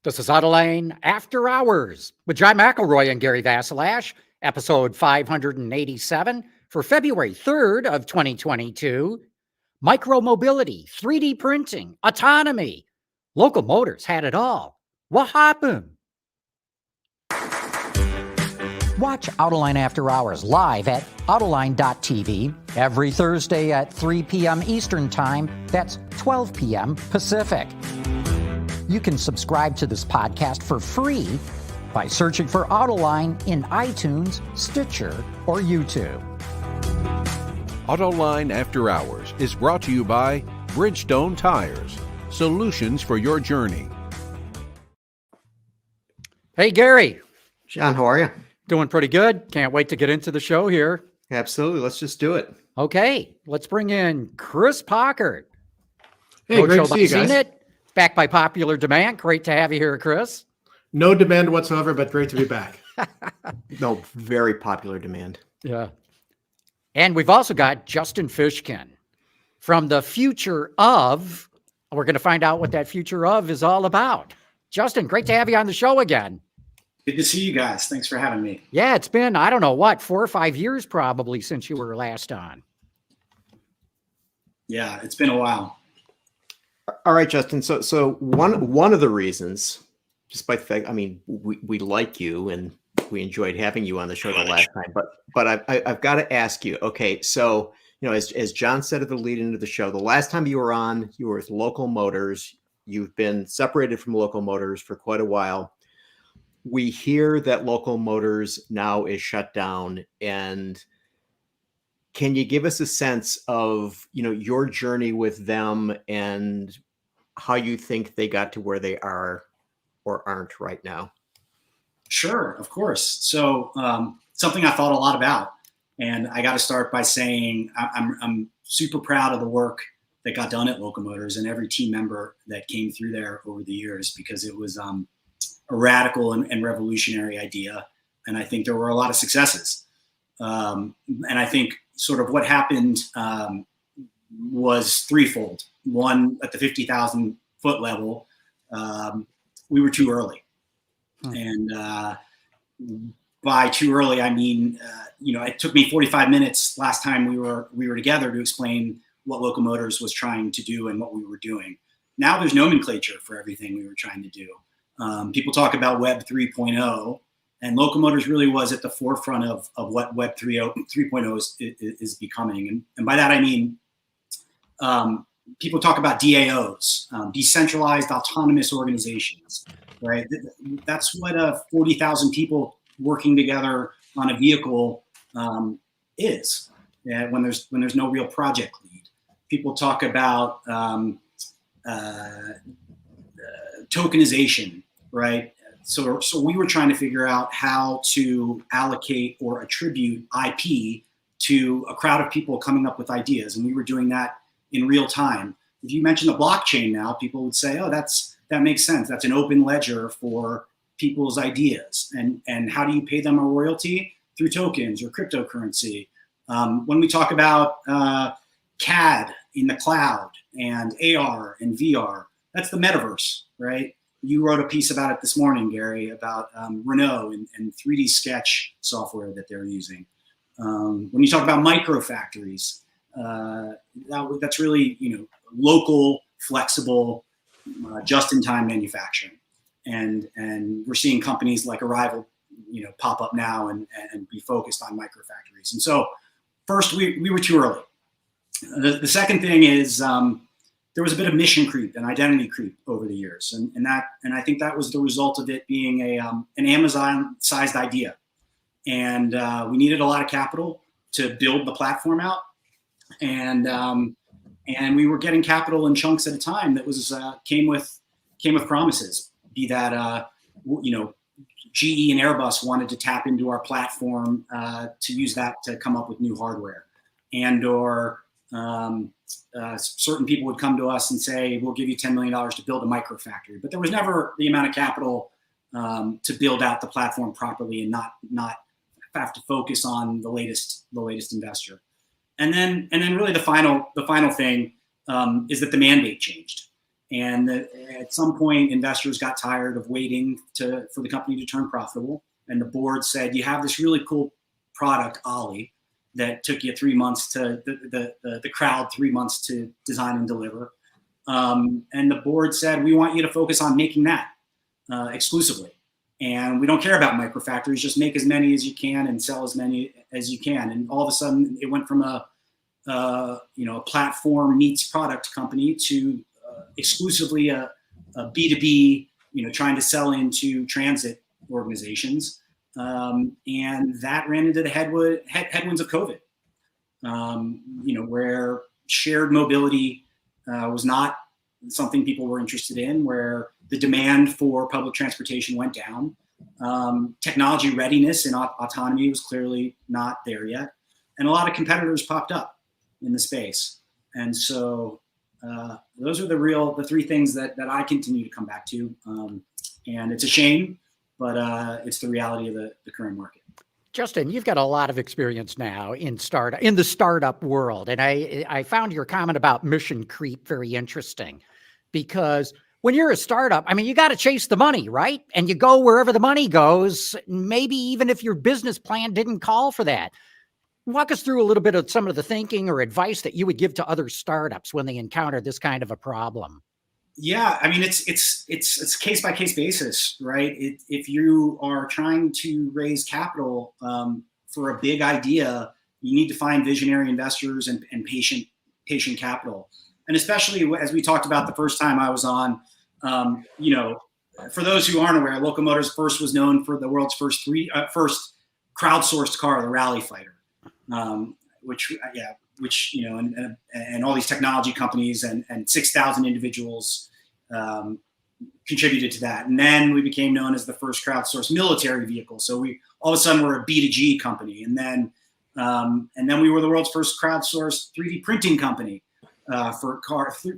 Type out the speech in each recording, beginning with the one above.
This is Autoline After Hours with John McElroy and Gary Vasilash, episode 587 for February 3rd of 2022. Micromobility, 3D printing, autonomy. Local Motors had it all. What happened? Watch Autoline After Hours live at Autoline.tv every Thursday at 3 p.m. Eastern Time. That's 12 p.m. Pacific. You can subscribe to this podcast for free by searching for Autoline in iTunes, Stitcher, or YouTube. Autoline After Hours is brought to you by Bridgestone Tires, solutions for your journey. Hey, Gary. John, how are you? Doing pretty good. Can't wait to get into the show here. Absolutely. Let's just do it. Okay, let's bring in Chris Paukert. Hey, great to see you guys. CNET, back by popular demand. Great to have you here, Chris. No demand whatsoever, but great to be back. No, very popular demand. Yeah. And we've also got Justin Fishkin from the future of. We're going to find out what that future of is all about. Justin, great to have you on the show again. Good to see you guys. Thanks for having me. Yeah, it's been, I don't know what, 4 or 5 years probably since you were last on. Yeah, it's been a while. All right, Justin. So one of the reasons, despite the fact, I mean, we like you and we enjoyed having you on the show the last time, but I've got to ask you. Okay, so as John said at the lead into the show, the last time you were on, you were with Local Motors. You've been separated from Local Motors for quite a while. We hear that Local Motors now is shut down, and can you give us a sense of, your journey with them and how you think they got to where they are or aren't right now? Sure, of course. So something I thought a lot about, and I got to start by saying I'm super proud of the work that got done at Local Motors and every team member that came through there over the years, because it was a radical and revolutionary idea. And I think there were a lot of successes. And I think sort of what happened was threefold. One, at the 50,000 foot level, we were too early. And by too early, I mean, it took me 45 minutes last time we were together to explain what Local Motors was trying to do and what we were doing. Now there's nomenclature for everything we were trying to do. People talk about Web 3.0, and Local Motors really was at the forefront of what Web 3.0 is becoming. And by that, I mean, people talk about DAOs, decentralized autonomous organizations, right? That's what 40,000 people working together on a vehicle is, when there's no real project lead. People talk about tokenization, right? So we were trying to figure out how to allocate or attribute IP to a crowd of people coming up with ideas, and we were doing that in real time. If you mention the blockchain now, people would say, "Oh, that makes sense. That's an open ledger for people's ideas." And how do you pay them a royalty? Through tokens or cryptocurrency. When we talk about CAD in the cloud and AR and VR, that's the metaverse, right? You wrote a piece about it this morning, Gary, about Renault and 3D Sketch software that they're using. When you talk about microfactories, that's really local, flexible, just-in-time manufacturing, and we're seeing companies like Arrival, pop up now and be focused on microfactories. And so, first, we were too early. The second thing is there was a bit of mission creep and identity creep over the years, and I think that was the result of it being an Amazon-sized idea, and we needed a lot of capital to build the platform out, and we were getting capital in chunks at a time that was came with promises. Be that GE and Airbus wanted to tap into our platform to use that to come up with new hardware, or certain people would come to us and say, "We'll give you $10 million to build a microfactory," but there was never the amount of capital to build out the platform properly and not have to focus on the latest investor. And then really the final thing is that the mandate changed. And at some point, investors got tired of waiting for the company to turn profitable. And the board said, you have this really cool product, Ollie, that took you 3 months to the crowd 3 months to design and deliver. And the board said, we want you to focus on making that exclusively. And we don't care about microfactories, just make as many as you can and sell as many as you can. And all of a sudden it went from a platform meets product company to exclusively a B2B, trying to sell into transit organizations. And that ran into the headwinds of COVID, where shared mobility was not something people were interested in, where the demand for public transportation went down. Technology readiness and autonomy was clearly not there yet. And a lot of competitors popped up in the space. And so those are the three things that I continue to come back to. And it's a shame, but it's the reality of the current market. Justin, you've got a lot of experience now in the startup world. And I found your comment about mission creep very interesting, because when you're a startup, you got to chase the money, right? And you go wherever the money goes, maybe even if your business plan didn't call for that. Walk us through a little bit of some of the thinking or advice that you would give to other startups when they encounter this kind of a problem. Yeah, it's case by case basis, right? If you are trying to raise capital for a big idea, you need to find visionary investors and patient capital. And especially as we talked about the first time I was on, for those who aren't aware, Locomotives first was known for the world's first crowdsourced car, the Rally Fighter. Which all these technology companies and 6,000 individuals contributed to that. And then we became known as the first crowdsourced military vehicle. So we all of a sudden were a B2G company. And then we were the world's first crowdsourced 3D printing company for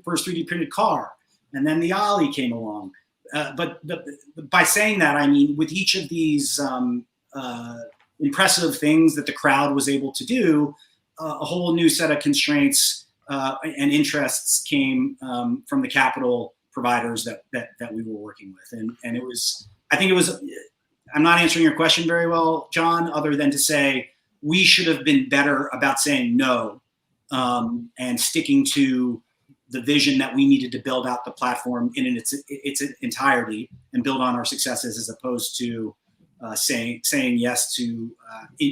first 3D printed car. And then the Ollie came along. But by saying that, with each of these impressive things that the crowd was able to do, a whole new set of constraints and interests came from the capital providers that we were working with. And it was, I'm not answering your question very well, John, other than to say we should have been better about saying no and sticking to the vision that we needed to build out the platform in its entirety and build on our successes, as opposed to saying yes to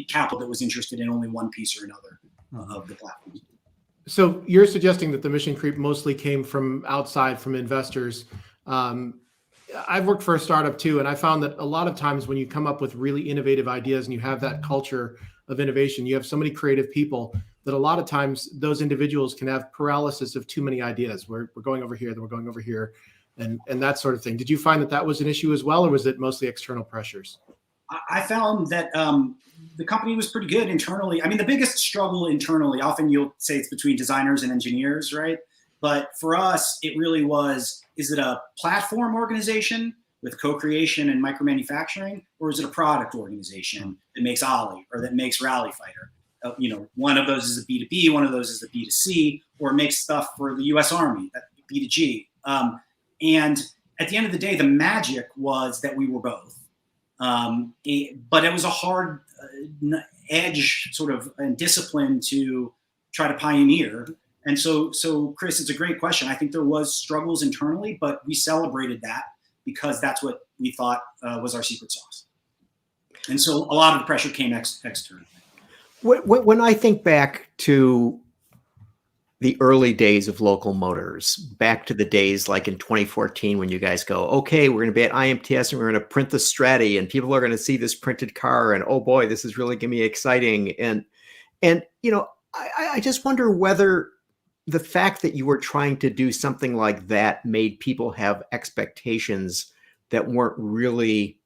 capital that was interested in only one piece or another of the platform. So you're suggesting that the mission creep mostly came from outside, from investors. I've worked for a startup too, and I found that a lot of times when you come up with really innovative ideas and you have that culture of innovation, you have so many creative people that a lot of times those individuals can have paralysis of too many ideas. We're going over here, then we're going over here, and that sort of thing. Did you find that was an issue as well, or was it mostly external pressures? I found that the company was pretty good internally. The biggest struggle internally, often you'll say it's between designers and engineers, right? But for us, it really was, is it a platform organization with co-creation and micro-manufacturing, or is it a product organization that makes Ollie or that makes Rally Fighter? One of those is a B2B, one of those is a B2C, or makes stuff for the US Army, B2G. And at the end of the day, the magic was that we were both. But it was a hard edge sort of and discipline to try to pioneer. And so Chris, it's a great question. I think there was struggles internally, but we celebrated that because that's what we thought was our secret sauce. And so a lot of the pressure came externally. When I think back to the early days of Local Motors, back to the days like in 2014 when you guys go, okay, we're going to be at IMTS and we're going to print the Stratty and people are going to see this printed car and oh boy, this is really going to be exciting. And I just wonder whether the fact that you were trying to do something like that made people have expectations that weren't really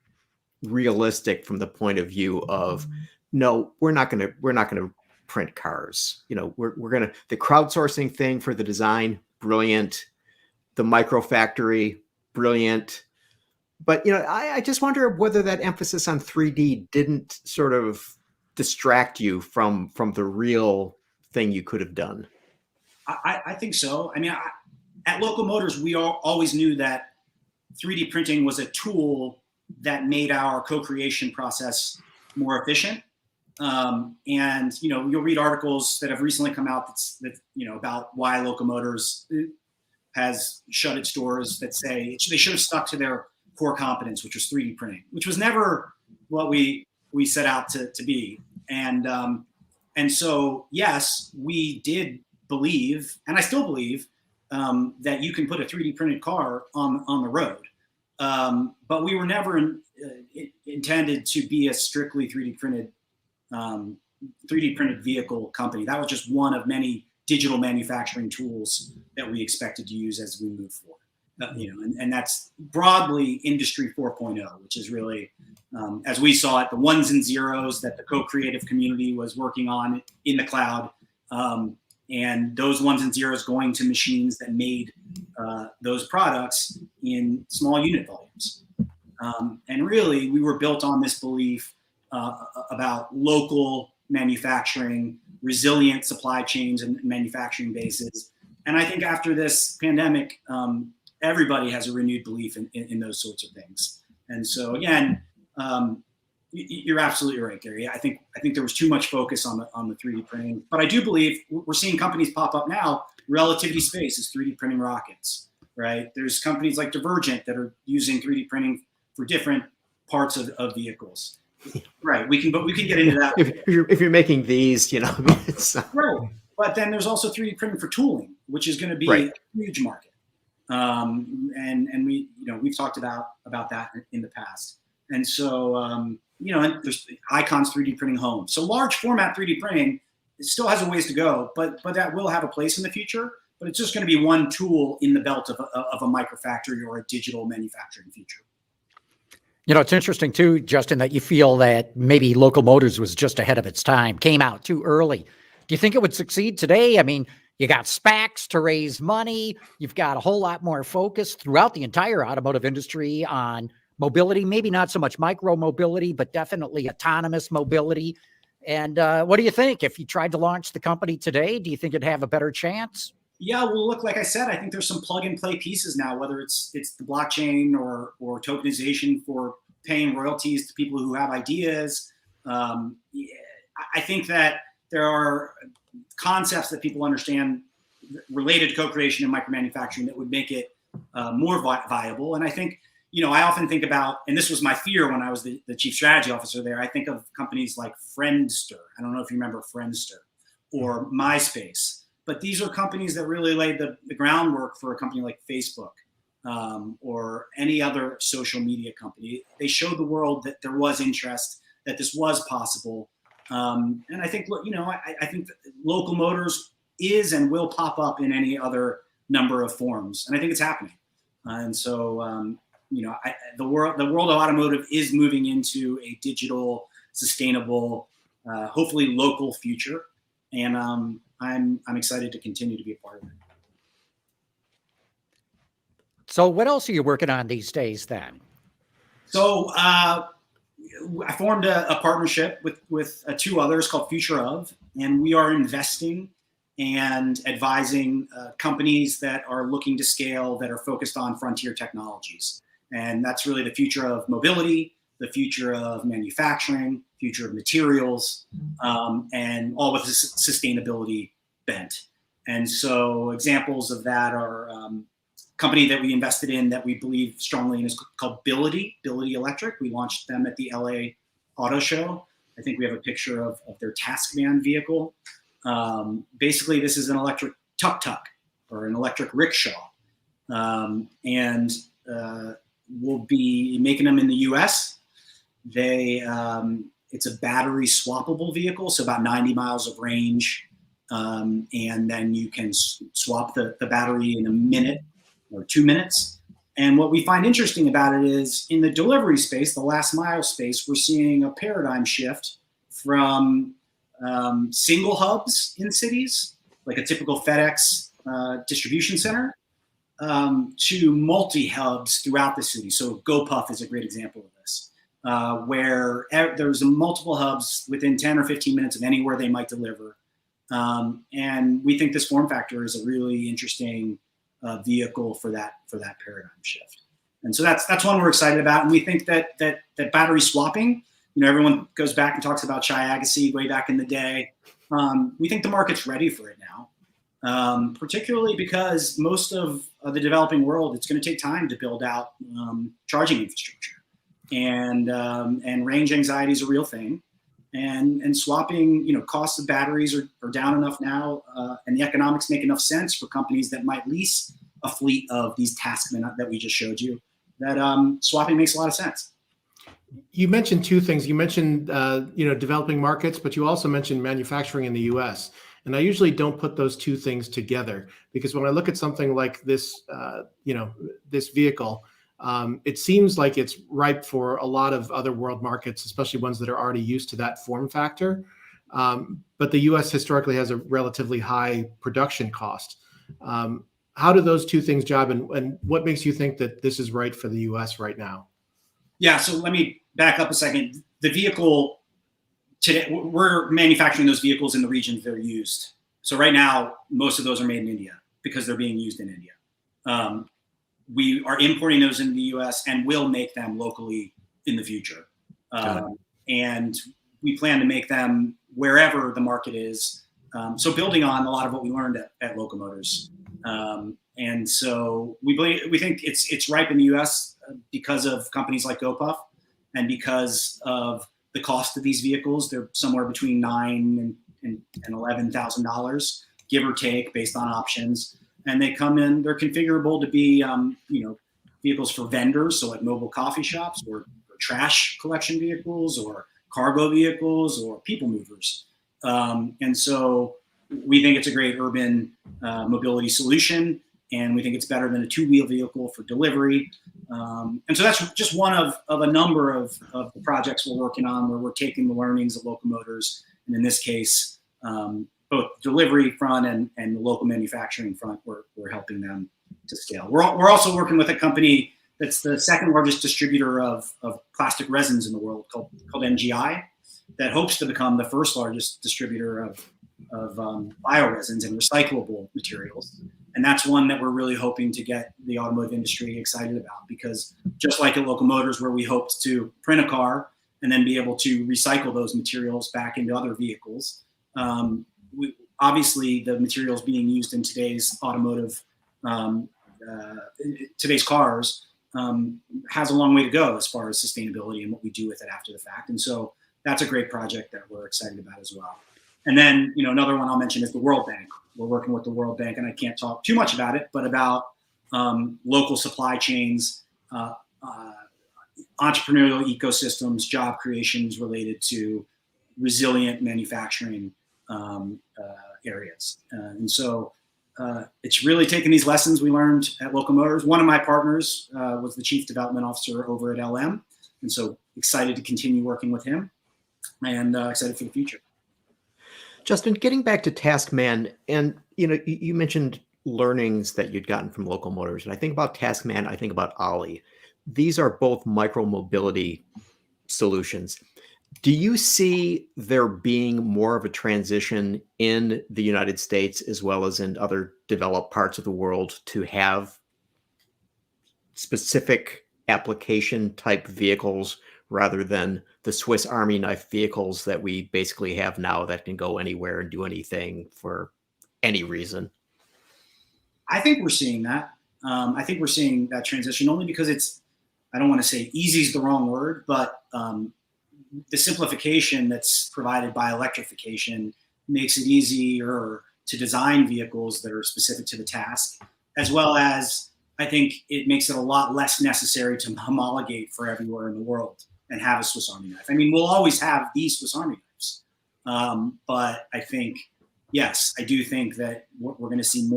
realistic from the point of view of, no, we're not going to print cars. We're going to, the crowdsourcing thing for the design, brilliant. The micro factory, brilliant. But, I just wonder whether that emphasis on 3D didn't sort of distract you from the real thing you could have done. I think so. at Local Motors, we always knew that 3D printing was a tool that made our co-creation process more efficient. And you'll read articles that have recently come out about why Local Motors has shut its doors, that say they should have stuck to their core competence, which was 3D printing, which was never what we set out to be. And so, yes, we did believe, and I still believe, that you can put a 3D printed car on the road. But we were never intended to be a strictly 3D printed vehicle company. That was just one of many digital manufacturing tools that we expected to use as we move forward. And that's broadly Industry 4.0, which is really, as we saw it, the ones and zeros that the co-creative community was working on in the cloud, and those ones and zeros going to machines that made those products in small unit volumes. And really, we were built on this belief about local manufacturing, resilient supply chains and manufacturing bases. And I think after this pandemic, everybody has a renewed belief in those sorts of things. And so again, you're absolutely right, Gary. I think there was too much focus on the 3D printing, but I do believe we're seeing companies pop up now. Relativity Space is 3D printing rockets, right? There's companies like Divergent that are using 3D printing for different parts of vehicles. Right. We can get into that. If you're making these, it's right. But then there's also 3D printing for tooling, which is going to be a huge market. And we've talked about that in the past. And so, and there's Icon's 3D printing home. So large format 3D printing, it still has a ways to go, but that will have a place in the future. But it's just going to be one tool in the belt of a microfactory or a digital manufacturing future. It's interesting too, Justin, that you feel that maybe Local Motors was just ahead of its time, came out too early. Do you think it would succeed today? I mean, you got SPACs to raise money. You've got a whole lot more focus throughout the entire automotive industry on mobility, maybe not so much micromobility, but definitely autonomous mobility. And what do you think? If you tried to launch the company today, do you think it'd have a better chance? Yeah, well, look, like I said, I think there's some plug and play pieces now, whether it's the blockchain or tokenization for paying royalties to people who have ideas. I think that there are concepts that people understand related to co-creation and micromanufacturing that would make it more viable. And I think, I often think about, and this was my fear when I was the chief strategy officer there, I think of companies like Friendster. I don't know if you remember Friendster, or MySpace. But these are companies that really laid the groundwork for a company like Facebook or any other social media company. They showed the world that there was interest, that this was possible. And I think, I think that Local Motors is and will pop up in any other number of forms. And I think it's happening. And so, the world of automotive is moving into a digital, sustainable, hopefully local future. And I'm excited to continue to be a part of it. So what else are you working on these days then? So I formed a partnership with two others called Future Of, and we are investing and advising companies that are looking to scale, that are focused on frontier technologies. And that's really the future of mobility, the future of manufacturing, future of materials, and all with this sustainability bent. And so examples of that are a company that we invested in that we believe strongly in is called Bility Electric. We launched them at the LA Auto Show. I think we have a picture of their Taskman vehicle. Basically, this is an electric tuk-tuk or an electric rickshaw. And we'll be making them in the US. It's a battery swappable vehicle, so about 90 miles of range. And then you can swap the battery in a minute or 2 minutes. And what we find interesting about it is in the delivery space, the last mile space, we're seeing a paradigm shift from single hubs in cities, like a typical FedEx distribution center, to multi-hubs throughout the city. So GoPuff is a great example of this, where there's multiple hubs within 10 or 15 minutes of anywhere they might deliver. And we think this form factor is a really interesting vehicle for that paradigm shift. And so that's one we're excited about. And we think that battery swapping, everyone goes back and talks about Chi-Agassi way back in the day. We think the market's ready for it now, particularly because most of the developing world, it's going to take time to build out charging infrastructure, and range anxiety is a real thing. And swapping, costs of batteries are down enough now, and the economics make enough sense for companies that might lease a fleet of these taskmen that we just showed you, that swapping makes a lot of sense. You mentioned two things. You mentioned, developing markets, but you also mentioned manufacturing in the U.S. And I usually don't put those two things together, because when I look at something like this, this vehicle, it seems like it's ripe for a lot of other world markets, especially ones that are already used to that form factor. But the U.S. historically has a relatively high production cost. How do those two things jibe, and what makes you think that this is right for the U.S. right now? Yeah, so let me back up a second. The vehicle today, we're manufacturing those vehicles in the regions they're used. So right now, most of those are made in India because they're being used in India. We are importing those into the U.S. and will make them locally in the future. And we plan to make them wherever the market is. So building on a lot of what we learned at Locomotors. And so we think it's ripe in the U.S. because of companies like GoPuff, and because of the cost of these vehicles. They're somewhere between $9,000 and $11,000, give or take, based on options. And they come in, they're configurable to be, vehicles for vendors, so like mobile coffee shops, or trash collection vehicles, or cargo vehicles, or people movers. And so we think it's a great urban mobility solution, and we think it's better than a two-wheel vehicle for delivery. And so that's just one of a number of the projects we're working on, where we're taking the learnings of Locomotors, and in this case, both delivery front and the local manufacturing front, we're helping them to scale. We're also working with a company that's the second largest distributor of plastic resins in the world, called MGI, that hopes to become the first largest distributor of bioresins and recyclable materials. And that's one that we're really hoping to get the automotive industry excited about, because just like at Locomotors, where we hoped to print a car and then be able to recycle those materials back into other vehicles, obviously the materials being used in today's automotive, today's cars, has a long way to go as far as sustainability and what we do with it after the fact. And so that's a great project that we're excited about as well. And then, another one I'll mention is the World Bank. We're working with the World Bank, and I can't talk too much about it, but about local supply chains, entrepreneurial ecosystems, job creations related to resilient manufacturing areas. And so it's really taking these lessons we learned at Locomotors. One of my partners was the chief development officer over at LM. And so excited to continue working with him, and excited for the future. Justin, getting back to Taskman, and you mentioned learnings that you'd gotten from Locomotors, and I think about Taskman, I think about Ollie. These are both micromobility solutions. Do you see there being more of a transition in the United States, as well as in other developed parts of the world, to have specific application type vehicles rather than the Swiss Army knife vehicles that we basically have now that can go anywhere and do anything for any reason? I think we're seeing that. I think we're seeing that transition only because it's, I don't want to say easy is the wrong word, but the simplification that's provided by electrification makes it easier to design vehicles that are specific to the task, as well as I think it makes it a lot less necessary to homologate for everywhere in the world and have a Swiss Army knife. I mean, we'll always have these Swiss Army knives, but I think, yes, I do think that we're going to see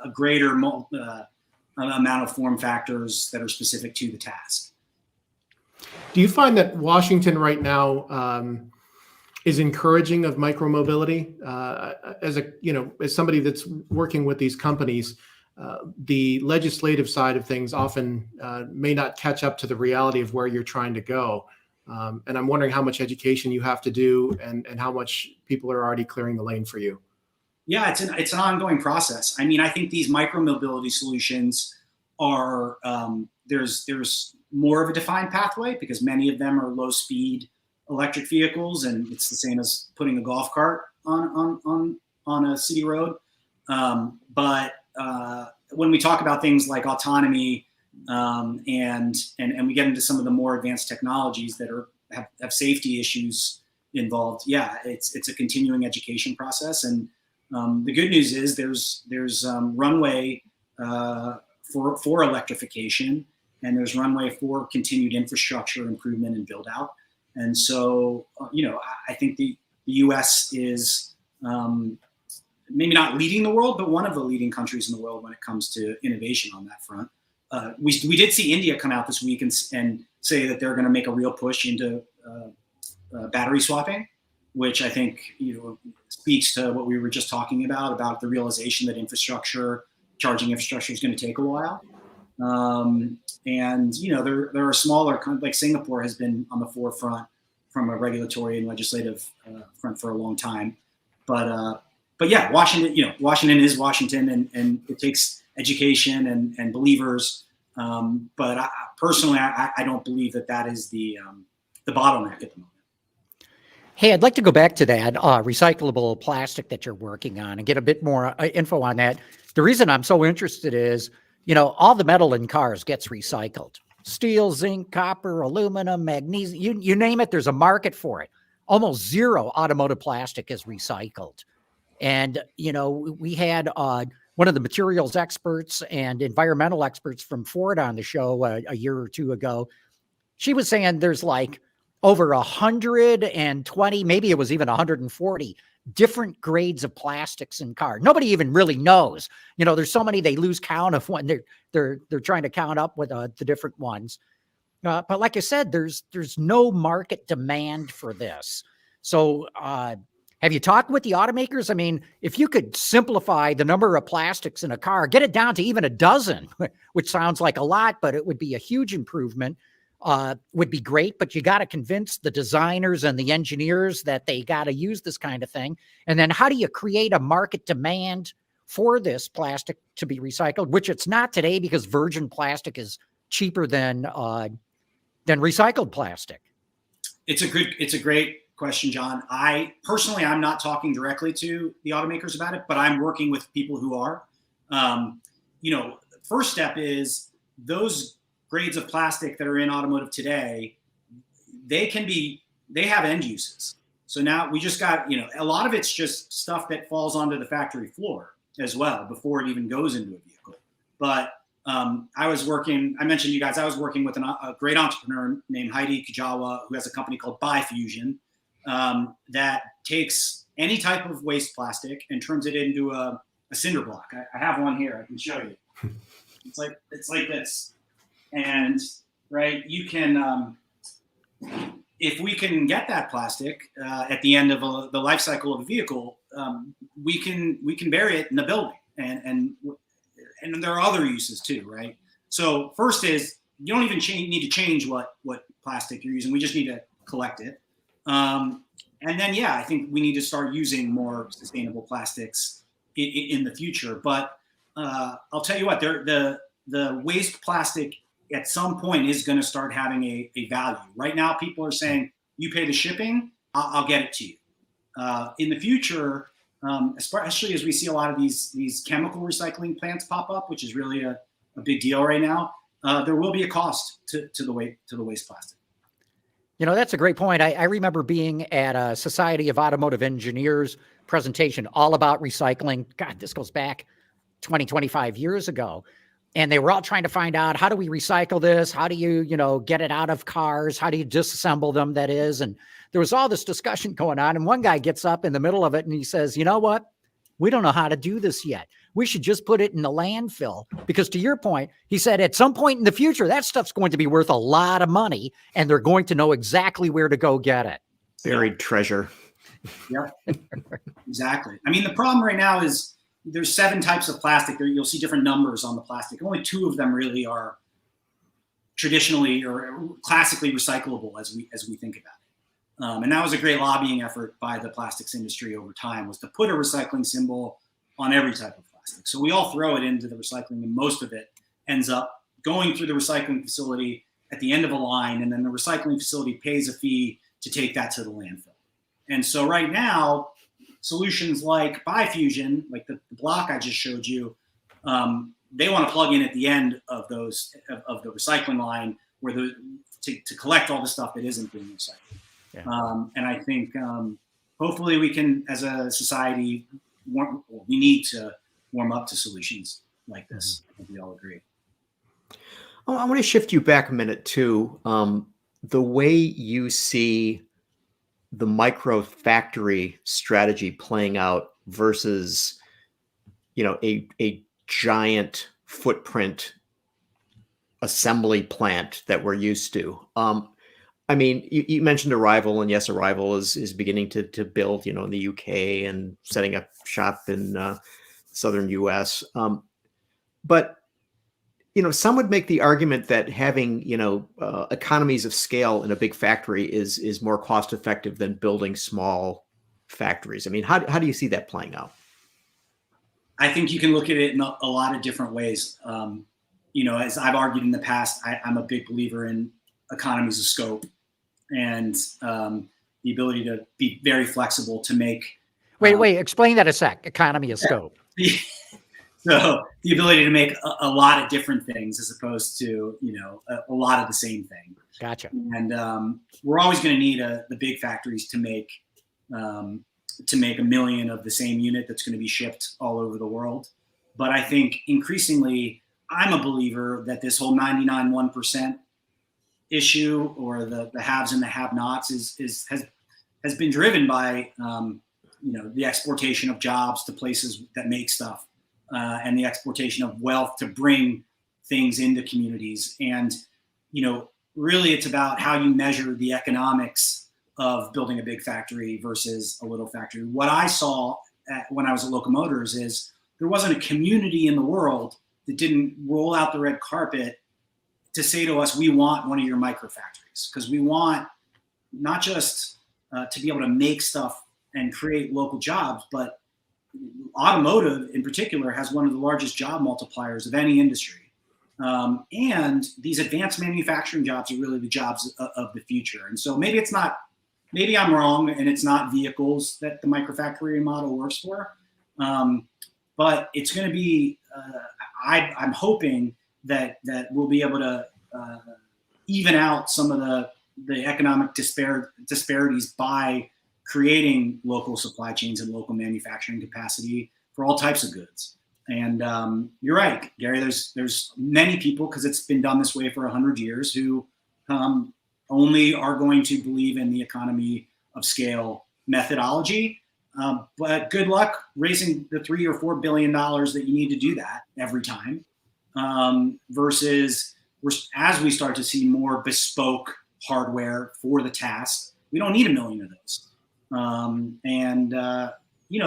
a greater amount of form factors that are specific to the task. Do you find that Washington right now is encouraging of micromobility? As somebody that's working with these companies, the legislative side of things often may not catch up to the reality of where you're trying to go. And I'm wondering how much education you have to do, and how much people are already clearing the lane for you. Yeah, it's an ongoing process. I mean, I think these micromobility solutions are there's more of a defined pathway because many of them are low speed electric vehicles, and it's the same as putting a golf cart on a city road. But when we talk about things like autonomy and we get into some of the more advanced technologies that have safety issues involved, yeah, it's a continuing education process. And the good news is there's runway for electrification, and there's runway for continued infrastructure improvement and build out. And so, I think the U.S. is maybe not leading the world, but one of the leading countries in the world when it comes to innovation on that front. We did see India come out this week and say that they're going to make a real push into battery swapping, which I think speaks to what we were just talking about the realization that charging infrastructure is going to take a while. And there are smaller, like Singapore has been on the forefront from a regulatory and legislative front for a long time. But yeah, Washington is Washington, and it takes education and believers. But personally, I don't believe that is the bottleneck at the moment. Hey, I'd like to go back to that recyclable plastic that you're working on and get a bit more info on that. The reason I'm so interested is, all the metal in cars gets recycled. Steel, zinc, copper, aluminum, magnesium, you name it, there's a market for it. Almost zero automotive plastic is recycled. And, we had one of the materials experts and environmental experts from Ford on the show a year or two ago. She was saying there's like over 120, maybe it was even 140 different grades of plastics in cars. Nobody even really knows. There's so many they lose count of when they're trying to count up with the different ones. But like I said, there's no market demand for this. So have you talked with the automakers? I mean, if you could simplify the number of plastics in a car, get it down to even a dozen, which sounds like a lot, but it would be a huge improvement. Would be great, but you got to convince the designers and the engineers that they got to use this kind of thing. And then how do you create a market demand for this plastic to be recycled, which it's not today because virgin plastic is cheaper than recycled plastic? It's a great question, John. I'm not talking directly to the automakers about it, but I'm working with people who are. First step is those grades of plastic that are in automotive today, they have end uses. So now we just got, a lot of it's just stuff that falls onto the factory floor as well before it even goes into a vehicle. But I mentioned you guys, I was working with a great entrepreneur named Heidi Kujawa, who has a company called Bifusion that takes any type of waste plastic and turns it into a cinder block. I have one here. I can show you. It's like this. And right, you can, if we can get that plastic at the end of the life cycle of a vehicle, we can bury it in the building, and there are other uses too, right? So first is you don't even need to change what plastic you're using. We just need to collect it, and then I think we need to start using more sustainable plastics in the future. But I'll tell you what, the waste plastic at some point is going to start having a value. Right now, people are saying, you pay the shipping, I'll get it to you. In the future, especially as we see a lot of these chemical recycling plants pop up, which is really a big deal right now, there will be a cost to the waste plastic. That's a great point. I remember being at a Society of Automotive Engineers presentation all about recycling. God, this goes back 20, 25 years ago. And they were all trying to find out, how do we recycle this? How do you, get it out of cars? How do you disassemble them, that is? And there was all this discussion going on. And one guy gets up in the middle of it and he says, you know what? We don't know how to do this yet. We should just put it in the landfill. Because to your point, he said, at some point in the future, that stuff's going to be worth a lot of money. And they're going to know exactly where to go get it. Buried treasure. Yeah, exactly. I mean, the problem right now is, there's 7 types of plastic. You'll see different numbers on the plastic. Only 2 of them really are traditionally or classically recyclable as we think about And that was a great lobbying effort by the plastics industry over time, was to put a recycling symbol on every type of plastic. So we all throw it into the recycling, and most of it ends up going through the recycling facility at the end of a line, and then the recycling facility pays a fee to take that to the landfill. And so right now, solutions like Bifusion, like the block I just showed you, they want to plug in at the end of those of the recycling line where to collect all the stuff that isn't being recycled. Yeah. And I think hopefully we can, as a society, we need to warm up to solutions like this. I think we all agree. I want to shift you back a minute to the way you see the micro factory strategy playing out versus, a giant footprint assembly plant that we're used to. I mean, you mentioned Arrival, and yes, Arrival is beginning to build, in the UK and setting up shop in southern US. But some would make the argument that having, economies of scale in a big factory is more cost effective than building small factories. I mean, how do you see that playing out? I think you can look at it in a lot of different ways. As I've argued in the past, I'm a big believer in economies of scope and the ability to be very flexible to make. Wait, explain that a sec. Economy of scope. So the ability to make a lot of different things as opposed to, a lot of the same thing. Gotcha. And we're always going to need the big factories to make a million of the same unit that's going to be shipped all over the world. But I think increasingly, I'm a believer that this whole 99.1% issue, or the haves and the have-nots, has been driven by the exportation of jobs to places that make stuff. And the exportation of wealth to bring things into communities. And, really it's about how you measure the economics of building a big factory versus a little factory. What I saw when I was at Locomotors is there wasn't a community in the world that didn't roll out the red carpet to say to us, we want one of your micro factories, because we want not just to be able to make stuff and create local jobs, but automotive in particular has one of the largest job multipliers of any industry. And these advanced manufacturing jobs are really the jobs of the future. And so maybe I'm wrong and it's not vehicles that the microfactory model works for. But it's going to be, I'm hoping that we'll be able to even out some of the economic disparities by creating local supply chains and local manufacturing capacity for all types of goods. And you're right, Gary, there's many people, because it's been done this way for 100 years, who only are going to believe in the economy of scale methodology. But good luck raising the $3 or $4 billion that you need to do that every time. Versus as we start to see more bespoke hardware for the task, we don't need 1 million of those.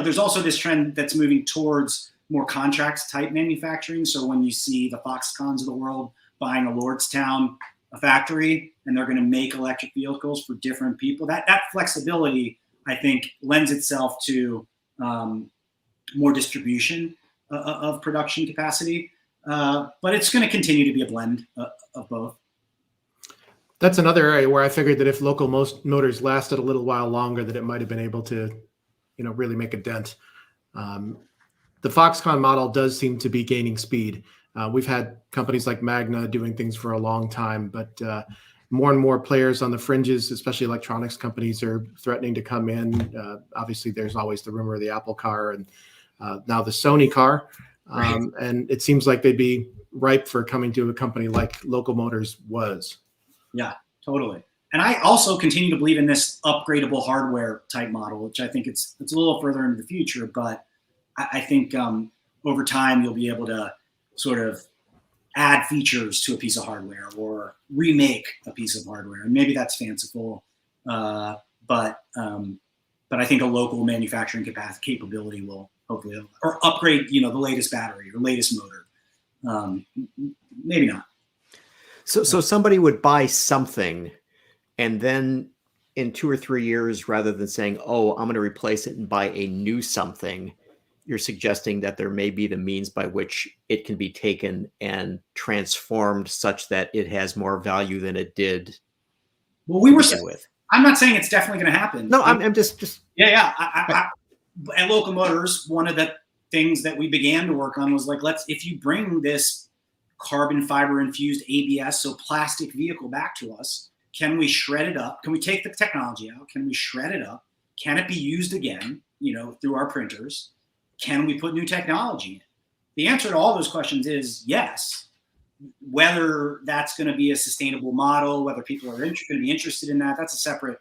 There's also this trend that's moving towards more contracts type manufacturing. So when you see the Foxcons of the world buying a Lordstown factory, and they're going to make electric vehicles for different people, that flexibility, I think, lends itself to more distribution of production capacity. But it's going to continue to be a blend of both. That's another area where I figured that if local motors lasted a little while longer, that it might have been able to, really make a dent. The Foxconn model does seem to be gaining speed. We've had companies like Magna doing things for a long time, but more and more players on the fringes, especially electronics companies, are threatening to come in. Obviously, there's always the rumor of the Apple car and now the Sony car. Right. And it seems like they'd be ripe for coming to a company like Locomotors was. Yeah, totally. And I also continue to believe in this upgradable hardware type model, which I think it's a little further into the future, but I think over time you'll be able to sort of add features to a piece of hardware or remake a piece of hardware. And maybe that's fanciful, but I think a local manufacturing capability will hopefully, or upgrade, the latest battery or latest motor. Maybe not. So somebody would buy something, and then in 2 or 3 years, rather than saying, oh, I'm going to replace it and buy a new something, you're suggesting that there may be the means by which it can be taken and transformed such that it has more value than it did. Well, we were with. I'm not saying it's definitely going to happen. No, I'm just. Yeah. At Local Motors, one of the things that we began to work on was like, if you bring this carbon fiber infused ABS, so plastic vehicle back to us, can we shred it up? Can we take the technology out? Can we shred it up? Can it be used again, through our printers? Can we put new technology in? The answer to all those questions is yes. Whether that's going to be a sustainable model, whether people are going to be interested in that, that's a separate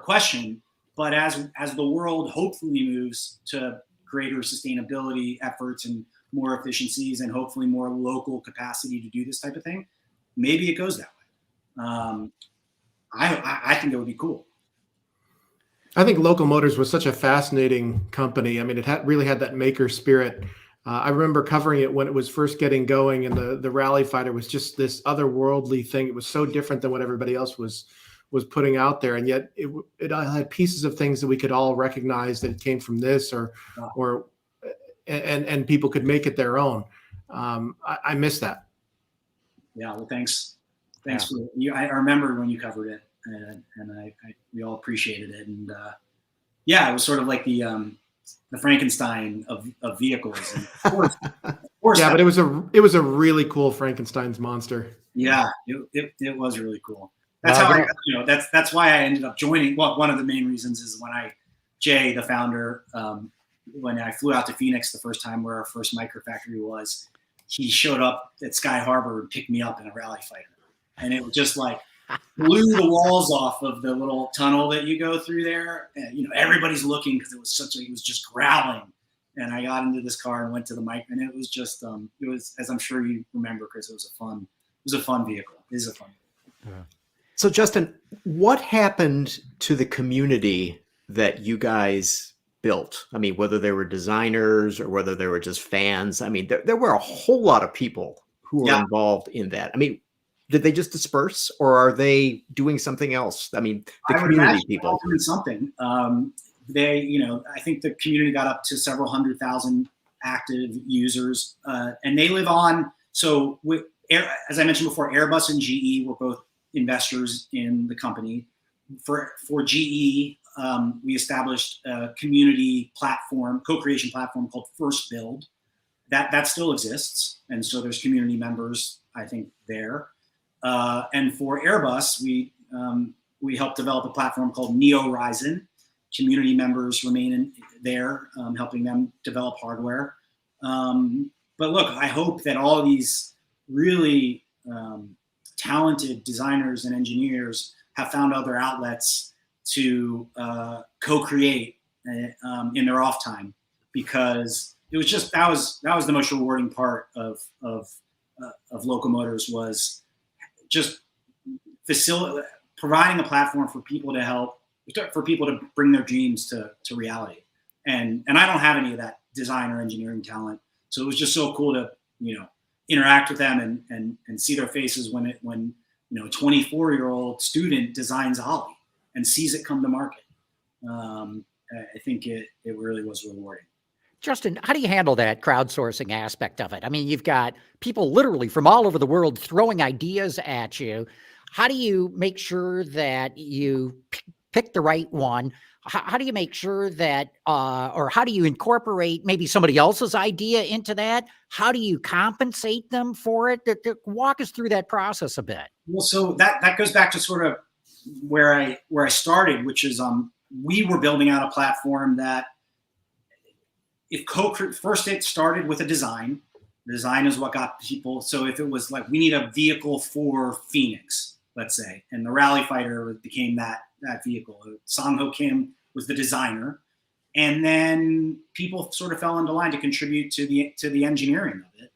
question. But as the world hopefully moves to greater sustainability efforts and more efficiencies and hopefully more local capacity to do this type of thing, maybe it goes that way. I think it would be cool. I think Local Motors was such a fascinating company. I mean, it really had that maker spirit. I remember covering it when it was first getting going, and the Rally Fighter was just this otherworldly thing. It was so different than what everybody else was putting out there, and yet it had pieces of things that we could all recognize that it came from this, and people could make it their own. I miss that. Yeah, well, thanks for you. I remember when you covered it, and we all appreciated it, and it was sort of like the Frankenstein of vehicles. And of course, yeah, but it was a really cool Frankenstein's monster. Yeah, it was really cool. That's how that's why I ended up joining. Well, one of the main reasons is Jay, the founder, when I flew out to Phoenix the first time, where our first micro factory was, he showed up at Sky Harbor and picked me up in a Rally Fighter, and it was just like blew the walls off of the little tunnel that you go through there. And, everybody's looking because it was just growling. And I got into this car and went to the mic, and it was just, it was, as I'm sure you remember, Chris, it was a fun vehicle. It is a fun vehicle. Yeah. So Justin, what happened to the community that you guys built? I mean, whether they were designers or whether they were just fans, I mean, there were a whole lot of people who were involved in that. I mean, did they just disperse, or are they doing something else? I mean, the community people doing something. I think the community got up to several 100,000 active users, and they live on. So, as I mentioned before, Airbus and GE were both investors in the company. For GE, we established a community platform, co-creation platform called First Build. That still exists, and so there's community members, I think, there. And for Airbus, we helped develop a platform called Neo Ryzen. Community members remain there, helping them develop hardware. But look, I hope that all these really talented designers and engineers have found other outlets to co-create in their off time, because it was just that was the most rewarding part of Local Motors, was just providing a platform for people to bring their dreams to reality. And I don't have any of that design or engineering talent, so it was just so cool to interact with them and see their faces when a 24-year-old student designs Ollie and sees it come to market. I think it really was rewarding. Justin, how do you handle that crowdsourcing aspect of it? I mean, you've got people literally from all over the world throwing ideas at you. How do you make sure that you pick the right one? How do you make sure that, or how do you incorporate maybe somebody else's idea into that? How do you compensate them for it? Walk us through that process a bit. Well, so that goes back to sort of where I started, which is we were building out a platform that, first it started with a design. Design is what got people. So if it was like, we need a vehicle for Phoenix, let's say, and the Rally Fighter became that vehicle. Sang-Ho Kim was the designer, and then people sort of fell into line to contribute to the engineering of it.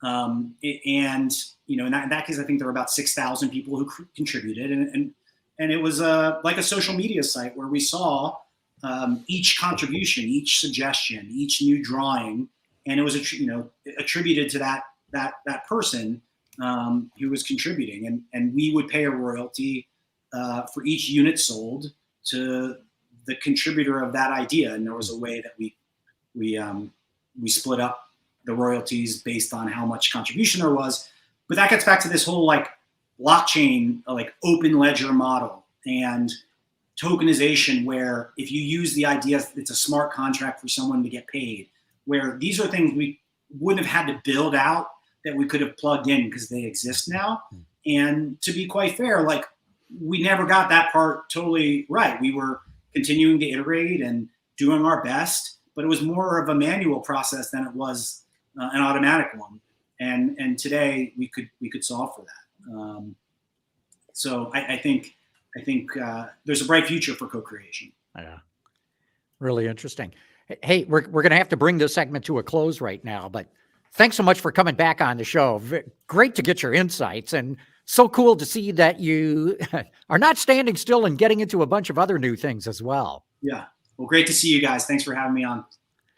And in that case, I think there were about 6,000 people who contributed, and it was like a social media site where we saw each contribution, each suggestion, each new drawing, and it was attributed to that person who was contributing, and we would pay a royalty for each unit sold to the contributor of that idea, and there was a way that we split up the royalties based on how much contribution there was. But that gets back to this whole like blockchain, like open ledger model and tokenization, where if you use the idea, it's a smart contract for someone to get paid, where these are things we wouldn't have had to build out that we could have plugged in because they exist now. And to be quite fair, like we never got that part totally right. We were continuing to iterate and doing our best, but it was more of a manual process than it was an automatic one. And today we could solve for that. So I think there's a bright future for co-creation. Yeah, really interesting. Hey, we're going to have to bring this segment to a close right now, but thanks so much for coming back on the show. Great to get your insights, and so cool to see that you are not standing still and getting into a bunch of other new things as well. Yeah. Well, great to see you guys. Thanks for having me on.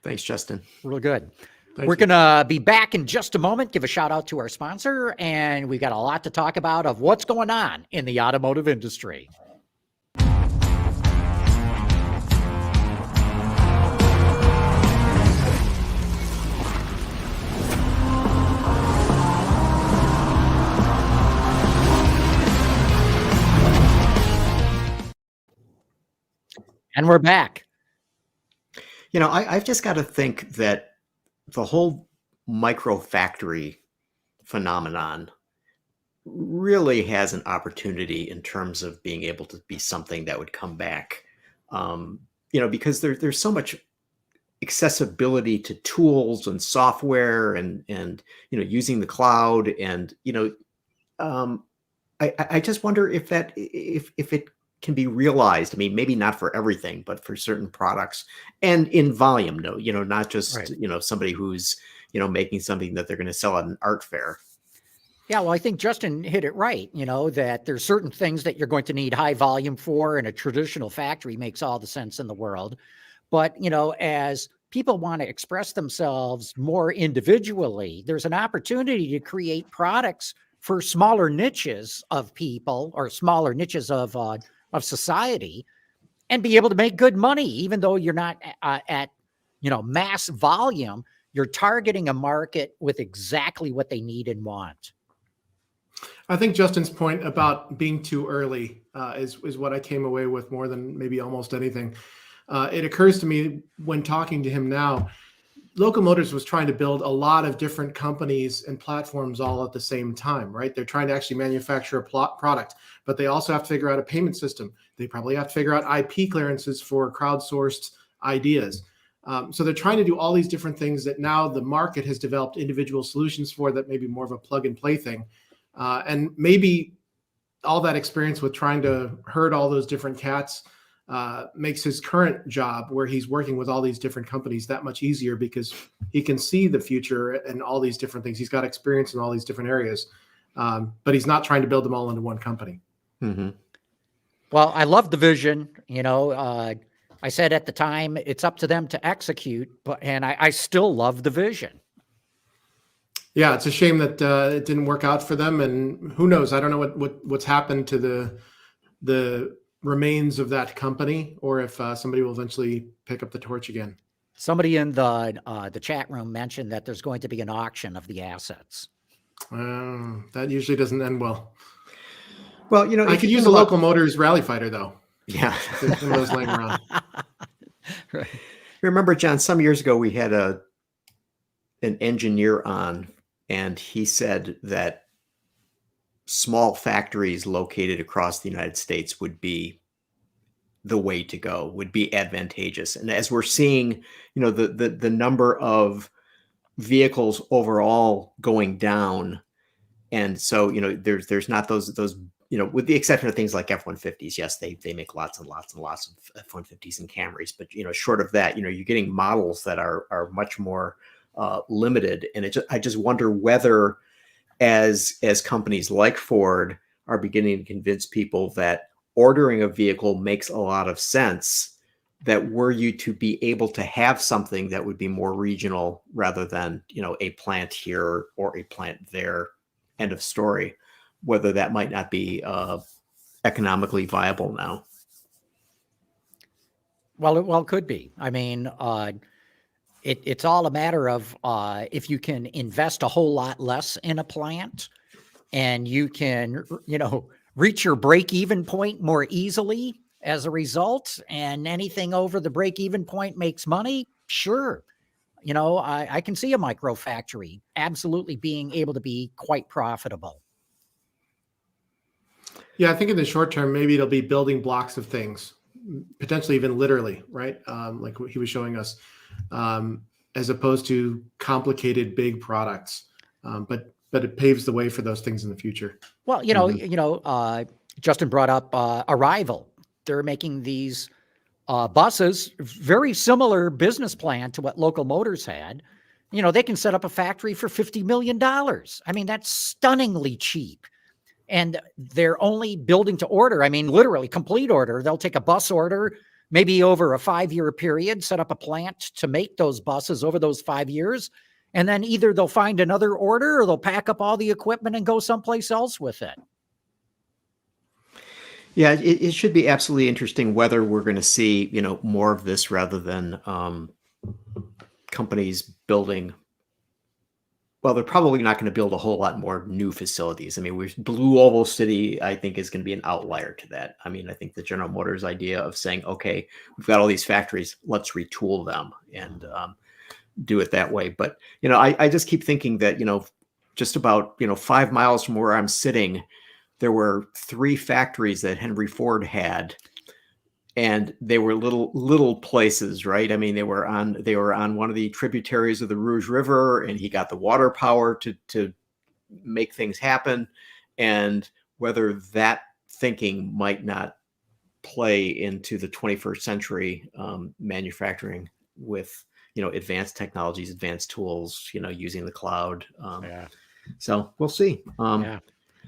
Thanks, Justin. Real good. We're Going to be back in just a moment. Give a shout out to our sponsor, and we've got a lot to talk about of what's going on in the automotive industry. And we're back. You know, I've just got to think that the whole micro factory phenomenon really has an opportunity in terms of being able to be something that would come back. You know, because there's so much accessibility to tools and software and you know, using the cloud, and you know, I just wonder if it can be realized. I mean, maybe not for everything, but for certain products and in volume. No, you know, not just Right. you know, somebody who's you know, making something that they're going to sell at an art fair. Yeah, well, I think Justin hit it right. You know, that there's certain things that you're going to need high volume for, and a traditional factory makes all the sense in the world. But, you know, as people want to express themselves more individually, there's an opportunity to create products for smaller niches of people, or smaller niches of society, and be able to make good money, even though you're not at, you know, mass volume. You're targeting a market with exactly what they need and want. I think Justin's point about being too early is what I came away with more than maybe almost anything. It occurs to me when talking to him now, Locomotives was trying to build a lot of different companies and platforms all at the same time, right? They're trying to actually manufacture a product, but they also have to figure out a payment system. They probably have to figure out IP clearances for crowdsourced ideas. So they're trying to do all these different things that now the market has developed individual solutions for, that may be more of a plug and play thing. And maybe all that experience with trying to herd all those different cats makes his current job, where he's working with all these different companies, that much easier, because he can see the future and all these different things. He's got experience in all these different areas, but he's not trying to build them all into one company. Mm-hmm. Well, I love the vision. You know, I said at the time, it's up to them to execute, and I still love the vision. Yeah, it's a shame that it didn't work out for them, and who knows? I don't know what's happened to the remains of that company, or if somebody will eventually pick up the torch again. Somebody in the chat room mentioned that there's going to be an auction of the assets. That usually doesn't end well. Well, you know, I could use a Local Motors rally fighter, though. Yeah, There's some of those laying around. Right. Remember, John, some years ago we had an engineer on, and he said that small factories located across the United States would be the way to go, would be advantageous. And as we're seeing, you know, the number of vehicles overall going down, and so, you know, there's not those, you know, with the exception of things like F-150s. Yes, they make lots and lots and lots of F-150s and Camrys, but, you know, short of that, you know, you're getting models that are much more limited. And I just wonder whether, as companies like Ford are beginning to convince people that ordering a vehicle makes a lot of sense, that were you to be able to have something that would be more regional rather than, you know, a plant here or a plant there, end of story, whether that might not be economically viable now. Well, it could be. I mean, it's all a matter of if you can invest a whole lot less in a plant and you can, reach your break-even point more easily as a result, and anything over the break-even point makes money, sure. I can see a micro factory absolutely being able to be quite profitable. Yeah, I think in the short term, maybe it'll be building blocks of things, potentially even literally, right? Like what he was showing us, as opposed to complicated big products. But it paves the way for those things in the future. Well, Justin brought up Arrival. They're making these buses, very similar business plan to what Local Motors had. They can set up a factory for $50 million. I mean, that's stunningly cheap. And they're only building to order. I mean, literally complete order. They'll take a bus order, maybe over a 5-year period, set up a plant to make those buses over those 5 years. And then either they'll find another order or they'll pack up all the equipment and go someplace else with it. Yeah, it should be absolutely interesting whether we're going to see, more of this rather than companies building. Well, they're probably not going to build a whole lot more new facilities. I mean, Blue Oval City, I think, is going to be an outlier to that. I mean, I think the General Motors idea of saying, okay, we've got all these factories, let's retool them and do it that way. But, I just keep thinking that, just about, 5 miles from where I'm sitting, there were 3 factories that Henry Ford had, and they were little places, right? I mean, they were on one of the tributaries of the Rouge River, and he got the water power to make things happen. And whether that thinking might not play into the 21st century manufacturing with, advanced technologies, advanced tools, using the cloud. So we'll see.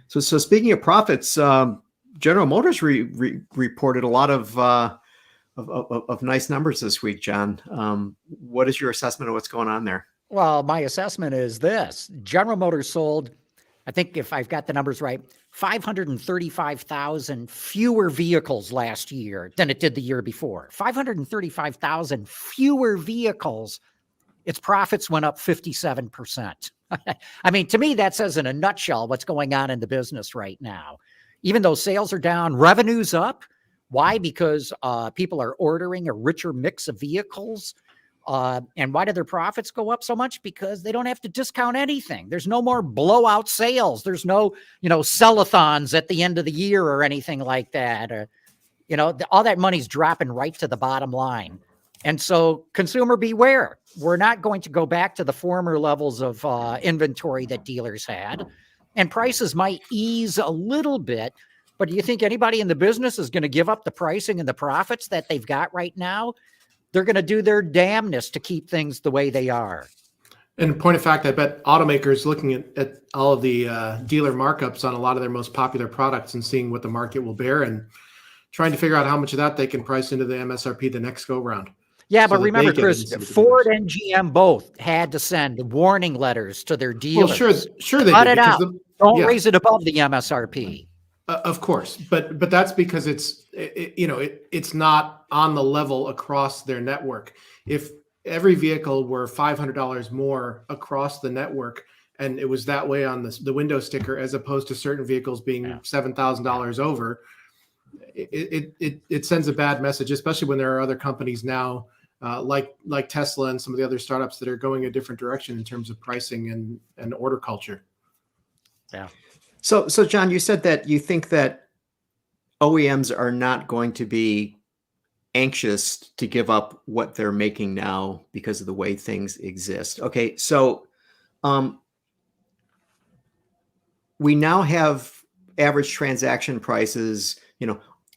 So speaking of profits, General Motors reported a lot of nice numbers this week, John. What is your assessment of what's going on there? Well, my assessment is this. General Motors sold, I think if I've got the numbers right, 535,000 fewer vehicles last year than it did the year before. 535,000 fewer vehicles. Its profits went up 57%. I mean, to me, that says in a nutshell what's going on in the business right now. Even though sales are down, revenue's up. Why? Because people are ordering a richer mix of vehicles. And why do their profits go up so much? Because they don't have to discount anything. There's no more blowout sales. There's no, sell-a-thons at the end of the year or anything like that. All that money's dropping right to the bottom line. And so consumer beware. We're not going to go back to the former levels of inventory that dealers had. And prices might ease a little bit. But do you think anybody in the business is going to give up the pricing and the profits that they've got right now? They're going to do their damnedest to keep things the way they are. And point of fact, I bet automakers looking at all of the dealer markups on a lot of their most popular products and seeing what the market will bear and trying to figure out how much of that they can price into the MSRP the next go round. Yeah, but remember, Chris, Ford and GM both had to send warning letters to their dealers. Well, sure they cut did. It out. Don't raise it above the MSRP. Of course, but that's because it's not on the level across their network. If every vehicle were $500 more across the network, and it was that way on the window sticker, as opposed to certain vehicles being $7,000 over, it sends a bad message, especially when there are other companies now like Tesla and some of the other startups that are going a different direction in terms of pricing and order culture. Yeah. So John, you said that you think that OEMs are not going to be anxious to give up what they're making now because of the way things exist. Okay, so we now have average transaction prices,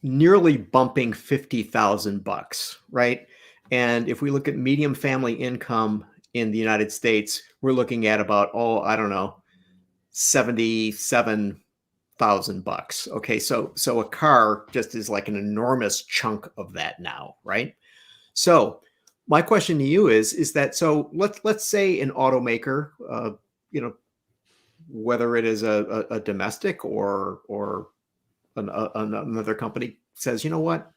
nearly bumping $50,000, right? And if we look at medium family income in the United States, we're looking at about, $77,000. Okay, so a car just is like an enormous chunk of that now, right? So my question to you is that, so let's say an automaker, whether it is a domestic or another company says, you know what,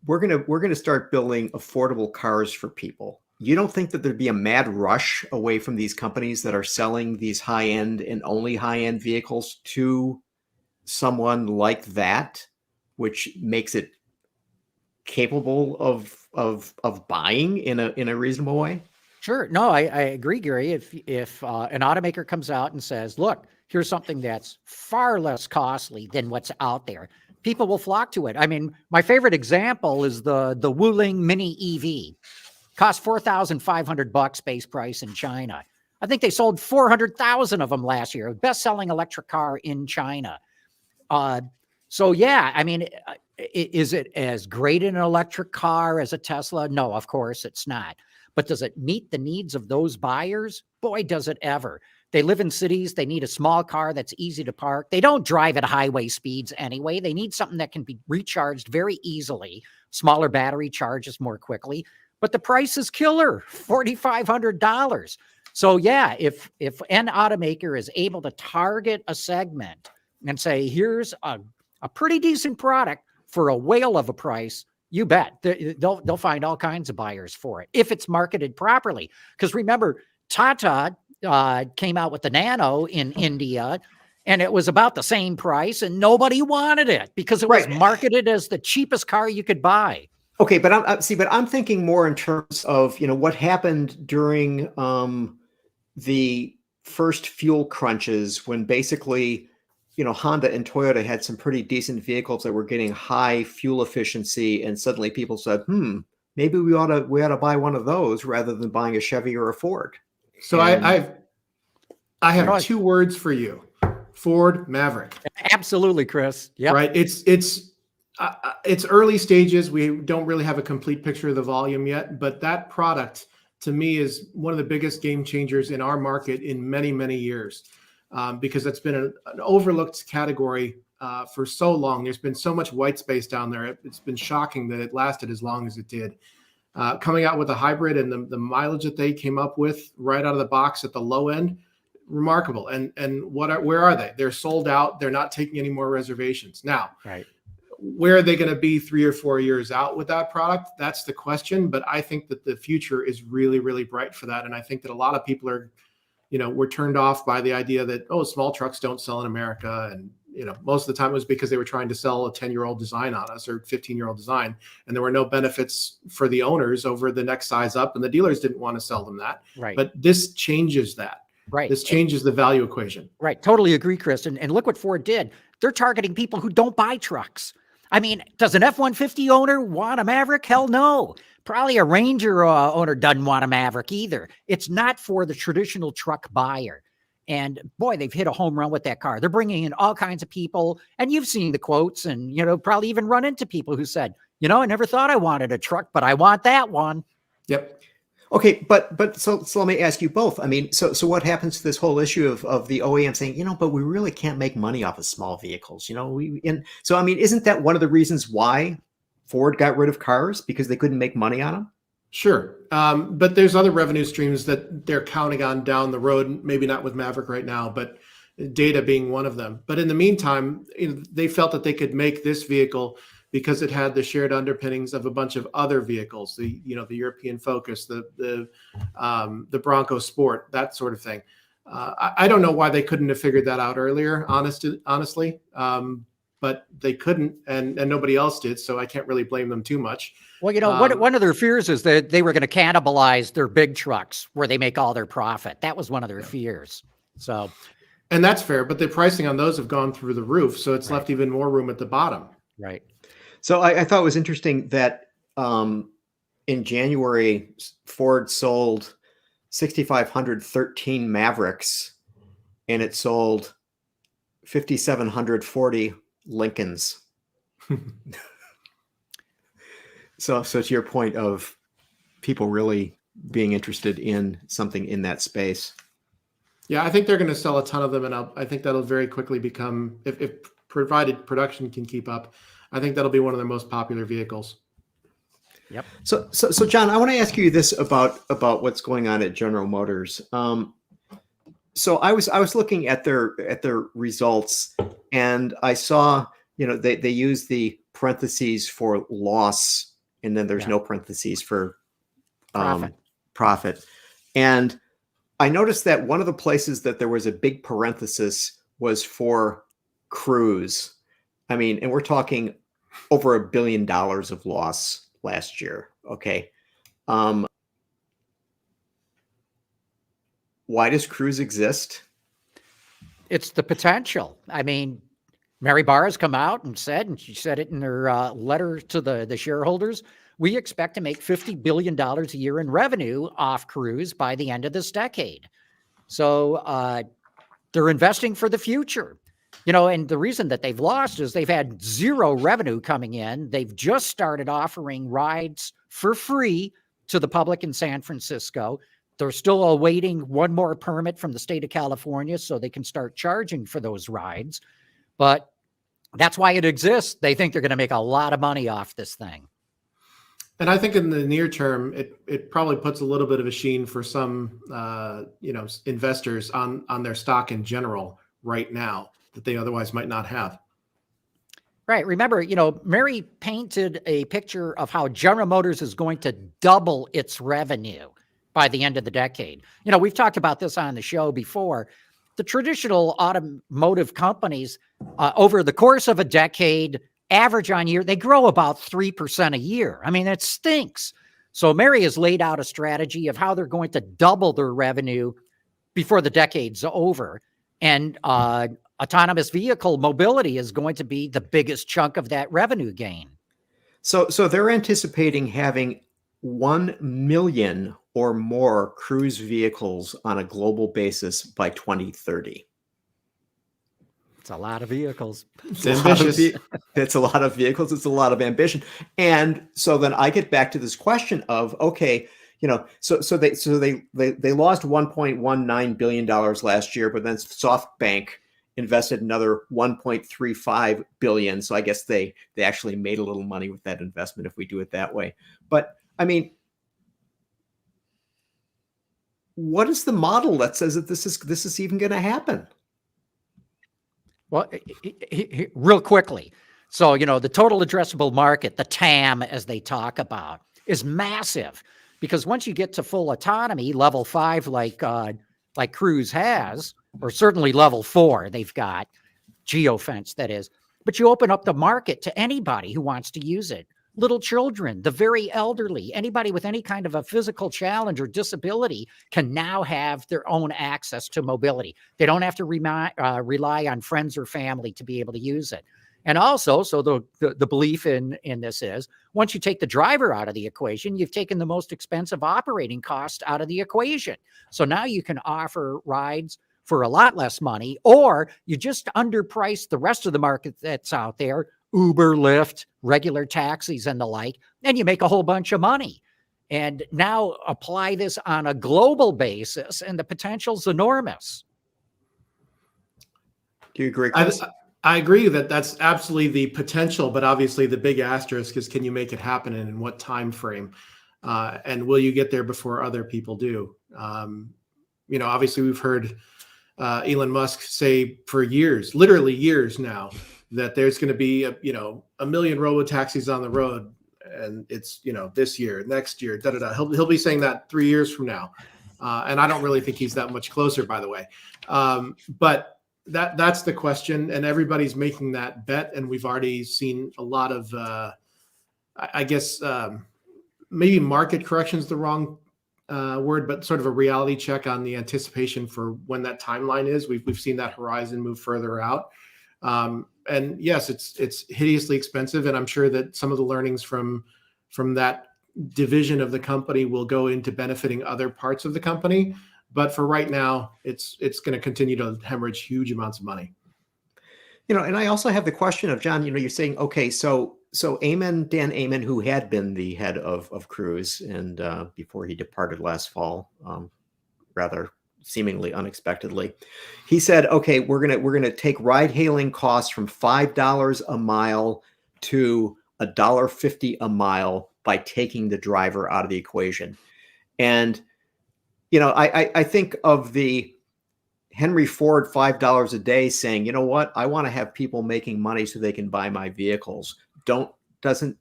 we're gonna start building affordable cars for people. You don't think that there'd be a mad rush away from these companies that are selling these high-end and only high-end vehicles to someone like that, which makes it capable of buying in a reasonable way? Sure. No, I agree, Gary. If an automaker comes out and says, look, here's something that's far less costly than what's out there, people will flock to it. I mean, my favorite example is the Wuling Mini EV. Cost $4,500 base price in China. I think they sold 400,000 of them last year. Best-selling electric car in China. So yeah, I mean, is it as great an electric car as a Tesla? No, of course it's not. But does it meet the needs of those buyers? Boy, does it ever. They live in cities. They need a small car that's easy to park. They don't drive at highway speeds anyway. They need something that can be recharged very easily. Smaller battery charges more quickly. But the price is killer, $4,500. So yeah, if an automaker is able to target a segment and say, here's a pretty decent product for a whale of a price, you bet they'll find all kinds of buyers for it if it's marketed properly. Because remember, Tata came out with the Nano in India, and it was about the same price, and nobody wanted it because it was marketed as the cheapest car you could buy. Okay, but I'm thinking more in terms of, you know, what happened during the first fuel crunches when basically, you know, Honda and Toyota had some pretty decent vehicles that were getting high fuel efficiency, and suddenly people said, maybe we ought to buy one of those rather than buying a Chevy or a Ford. So I have two words for you: Ford Maverick. Absolutely, Chris. Yeah. Right. It's early stages. We don't really have a complete picture of the volume yet, but that product to me is one of the biggest game changers in our market in many, many years, because it's been an overlooked category for so long. There's been so much white space down there. It's been shocking that it lasted as long as it did. Coming out with a hybrid and the mileage that they came up with right out of the box at the low end, remarkable. And where are they? They're sold out. They're not taking any more reservations now. Right. Where are they going to be 3 or 4 years out with that product? That's the question. But I think that the future is really, really bright for that. And I think that a lot of people are, were turned off by the idea that, small trucks don't sell in America. And, most of the time it was because they were trying to sell a 10-year-old design on us or 15-year-old design. And there were no benefits for the owners over the next size up. And the dealers didn't want to sell them that. Right. But this changes that. Right. This changes the value equation. Right. Totally agree, Chris. And look what Ford did. They're targeting people who don't buy trucks. I mean, does an F-150 owner want a Maverick? Hell no. Probably a Ranger owner doesn't want a Maverick either. It's not for the traditional truck buyer. And boy, they've hit a home run with that car. They're bringing in all kinds of people. And you've seen the quotes and, probably even run into people who said, I never thought I wanted a truck, but I want that one. Yep. Okay, but so let me ask you both. I mean, so what happens to this whole issue of the OEM saying, but we really can't make money off of small vehicles, so I mean, isn't that one of the reasons why Ford got rid of cars, because they couldn't make money on them? Sure, but there's other revenue streams that they're counting on down the road. Maybe not with Maverick right now, but data being one of them. But in the meantime, they felt that they could make this vehicle because it had the shared underpinnings of a bunch of other vehicles, the European Focus, the Bronco Sport, that sort of thing. I don't know why they couldn't have figured that out earlier, honestly, but they couldn't, and nobody else did, so I can't really blame them too much. Well, one of their fears is that they were going to cannibalize their big trucks where they make all their profit. That was one of their fears. So, and that's fair, but the pricing on those have gone through the roof, so it's left even more room at the bottom. Right. So I thought it was interesting that in January, Ford sold 6,513 Mavericks, and it sold 5,740 Lincolns. So to your point of people really being interested in something in that space. Yeah, I think they're going to sell a ton of them, and I think that'll very quickly become, if provided production can keep up, I think that'll be one of their most popular vehicles. Yep. So John, I want to ask you this about what's going on at General Motors. So I was looking at their results, and I saw they use the parentheses for loss, and then there's Yeah. no parentheses for Profit. profit. And I noticed that one of the places that there was a big parenthesis was for Cruise. I mean, and we're talking over $1 billion of loss last year. Okay. Why does Cruise exist? It's the potential. I mean, Mary Barr has come out and she said it in her letter to the shareholders, we expect to make $50 billion a year in revenue off Cruise by the end of this decade. So they're investing for the future. And the reason that they've lost is they've had zero revenue coming in. They've just started offering rides for free to the public in San Francisco. They're still awaiting one more permit from the state of California so they can start charging for those rides. But that's why it exists. They think they're going to make a lot of money off this thing. And I think in the near term, it probably puts a little bit of a sheen for some, investors on their stock in general right now that they otherwise might not have. Right. Remember, Mary painted a picture of how General Motors is going to double its revenue by the end of the decade. We've talked about this on the show before. The traditional automotive companies, over the course of a decade, average on year, they grow about 3% a year. I mean, it stinks. So Mary has laid out a strategy of how they're going to double their revenue before the decade's over. And autonomous vehicle mobility is going to be the biggest chunk of that revenue gain. So they're anticipating having 1 million or more Cruise vehicles on a global basis by 2030. It's a lot of vehicles. It's ambitious. It's a lot of vehicles. It's a lot of ambition. And so then I get back to this question of, okay, so they lost $1.19 billion last year, but then SoftBank invested another 1.35 billion. So I guess they actually made a little money with that investment if we do it that way. But I mean, what is the model that says that this is even going to happen? Well, real quickly. So, the total addressable market, the TAM, as they talk about, is massive, because once you get to full autonomy, level 5, like Cruise has, or certainly level 4, they've got geofence, that is, but you open up the market to anybody who wants to use it. Little children, the very elderly, anybody with any kind of a physical challenge or disability can now have their own access to mobility. They don't have to rely on friends or family to be able to use it. And also, so the belief in this is, once you take the driver out of the equation, you've taken the most expensive operating cost out of the equation. So now you can offer rides for a lot less money, or you just underprice the rest of the market that's out there, Uber, Lyft, regular taxis and the like, and you make a whole bunch of money. And now apply this on a global basis, and the potential's enormous. Do you agree, Chris? I agree that that's absolutely the potential, but obviously the big asterisk is, can you make it happen and in what time frame? And will you get there before other people do? Obviously we've heard Elon Musk say for years, literally years now, that there's going to be a million robo-taxis on the road, and it's this year, next year, He'll be saying that 3 years from now, and I don't really think he's that much closer, by the way. But that's the question, and everybody's making that bet, and we've already seen a lot of, maybe market correction is the wrong word, but sort of a reality check on the anticipation for when that timeline is. We've seen that horizon move further out. And yes, it's hideously expensive, and I'm sure that some of the learnings from that division of the company will go into benefiting other parts of the company. But for right now, it's going to continue to hemorrhage huge amounts of money. And I also have the question of, John, you're saying, okay, so Dan Amon, who had been the head of Cruise, and before he departed last fall, rather seemingly unexpectedly, he said, okay, we're gonna take ride hailing costs from $5 a mile to $1.50 a mile by taking the driver out of the equation. And I think of the Henry Ford $5 a day saying, you know what, I want to have people making money so they can buy my vehicles. Doesn't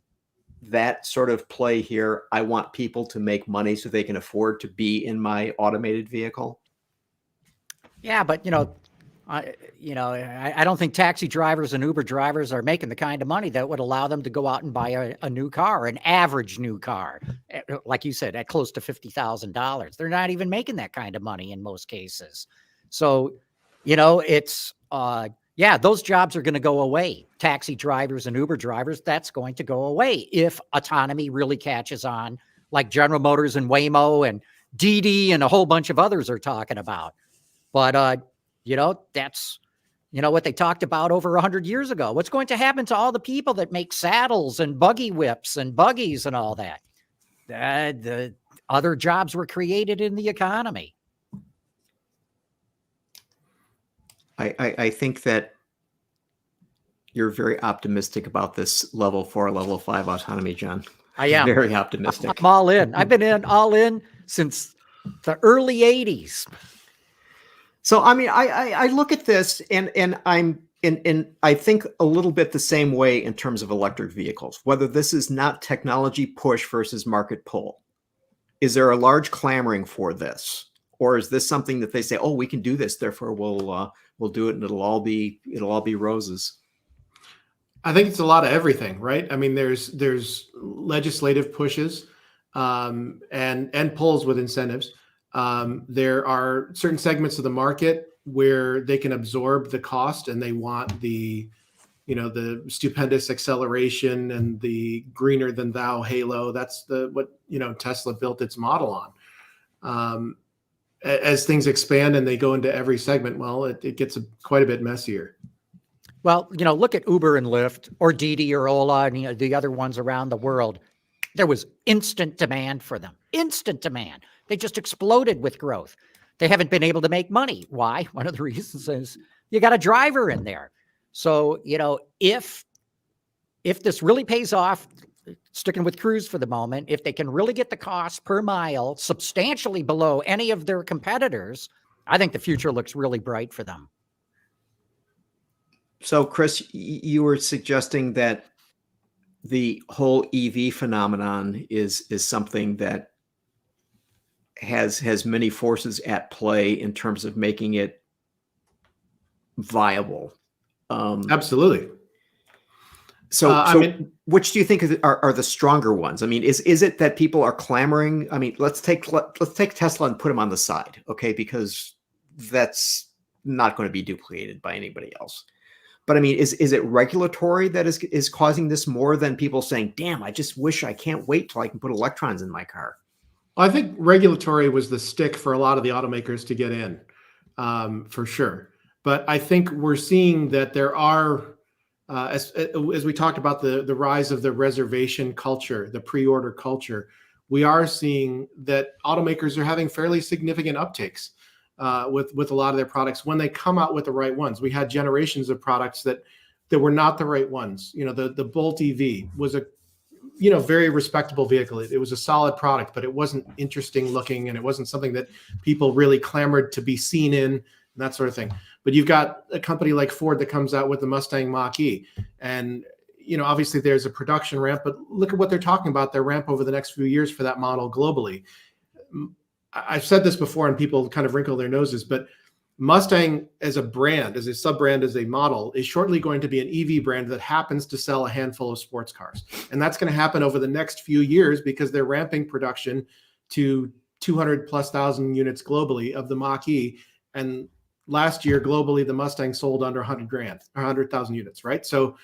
that sort of play here? I want people to make money so they can afford to be in my automated vehicle. Yeah, but I don't think taxi drivers and Uber drivers are making the kind of money that would allow them to go out and buy a new car, an average new car, like you said, at close to $50,000. They're not even making that kind of money in most cases. So, it's those jobs are going to go away. Taxi drivers and Uber drivers, that's going to go away if autonomy really catches on, like General Motors and Waymo and Didi and a whole bunch of others are talking about. But, that's, what they talked about over 100 years ago. What's going to happen to all the people that make saddles and buggy whips and buggies and all that? The other jobs were created in the economy. I think that you're very optimistic about this level 4, level 5 autonomy, John. I am very optimistic. I'm all in. I've been all in since the early 80s. So, I mean, I look at this and I think a little bit the same way in terms of electric vehicles, whether this is not technology push versus market pull. Is there a large clamoring for this? Or is this something that they say, oh, we can do this, therefore we'll do it and it'll all be roses? I think it's a lot of everything, right? I mean, there's legislative pushes and pulls with incentives. There are certain segments of the market where they can absorb the cost and they want the stupendous acceleration and the greener than thou halo. That's what Tesla built its model on. As things expand and they go into every segment, well, it gets quite a bit messier. Well, look at Uber and Lyft or Didi or Ola and the other ones around the world. There was instant demand for them. Instant demand. They just exploded with growth. They haven't been able to make money. Why? One of the reasons is you got a driver in there. So, if this really pays off, sticking with Cruise for the moment, if they can really get the cost per mile substantially below any of their competitors, I think the future looks really bright for them. So, Chris, you were suggesting that the whole EV phenomenon is something that has many forces at play in terms of making it viable. Absolutely. So which do you think are the stronger ones? I mean, is it that people are clamoring? I mean, let's take Tesla and put them on the side, okay? Because that's not going to be duplicated by anybody else. But I mean, is it regulatory that is causing this more than people saying, damn, I just wish I can't wait till I can put electrons in my car? I think regulatory was the stick for a lot of the automakers to get in, for sure. But I think we're seeing that there are, as we talked about the rise of the reservation culture, the pre-order culture, we are seeing that automakers are having fairly significant uptakes with a lot of their products when they come out with the right ones. We had generations of products that were not the right ones. The Bolt EV was a very respectable vehicle. It was a solid product, but it wasn't interesting looking, and it wasn't something that people really clamored to be seen in, and that sort of thing. But you've got a company like Ford that comes out with the Mustang Mach-E, and obviously there's a production ramp, but look at what they're talking about, their ramp over the next few years for that model globally. I've said this before and people kind of wrinkle their noses, but Mustang as a brand, as a sub-brand, as a model, is shortly going to be an EV brand that happens to sell a handful of sports cars. And that's going to happen over the next few years because they're ramping production to 200,000+ units globally of the Mach-E. And last year, globally, the Mustang sold under 100,000 units, right? So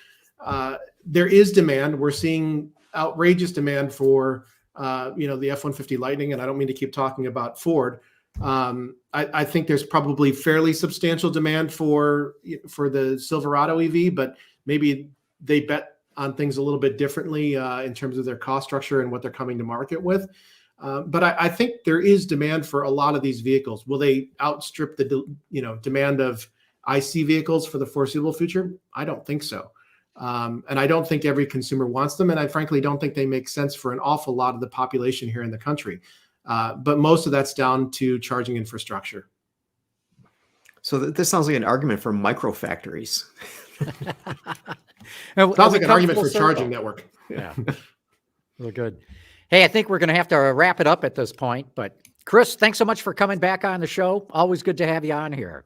there is demand. We're seeing outrageous demand for, the F-150 Lightning. And I don't mean to keep talking about Ford. I think there's probably fairly substantial demand for the Silverado EV, but maybe they bet on things a little bit differently in terms of their cost structure and what they're coming to market with. But I think there is demand for a lot of these vehicles. Will they outstrip the demand of IC vehicles for the foreseeable future? I don't think so. And I don't think every consumer wants them. And I frankly don't think they make sense for an awful lot of the population here in the country. But most of that's down to charging infrastructure. So this sounds like an argument for microfactories. Sounds like an argument for charging network. Yeah. Well, good. Hey, I think we're going to have to wrap it up at this point. But Chris, thanks so much for coming back on the show. Always good to have you on here.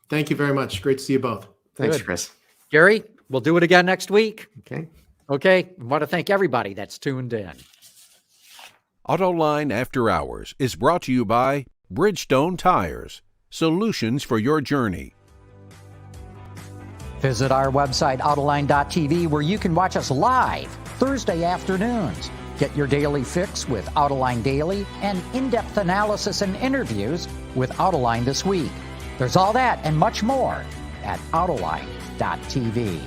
Thank you very much. Great to see you both. Thanks, Good. Chris. Gary, we'll do it again next week. Okay. Okay. I want to thank everybody that's tuned in. Autoline After Hours is brought to you by Bridgestone Tires, solutions for your journey. Visit our website, Autoline.tv, where you can watch us live Thursday afternoons. Get your daily fix with Autoline Daily and in-depth analysis and interviews with Autoline This Week. There's all that and much more at Autoline.tv.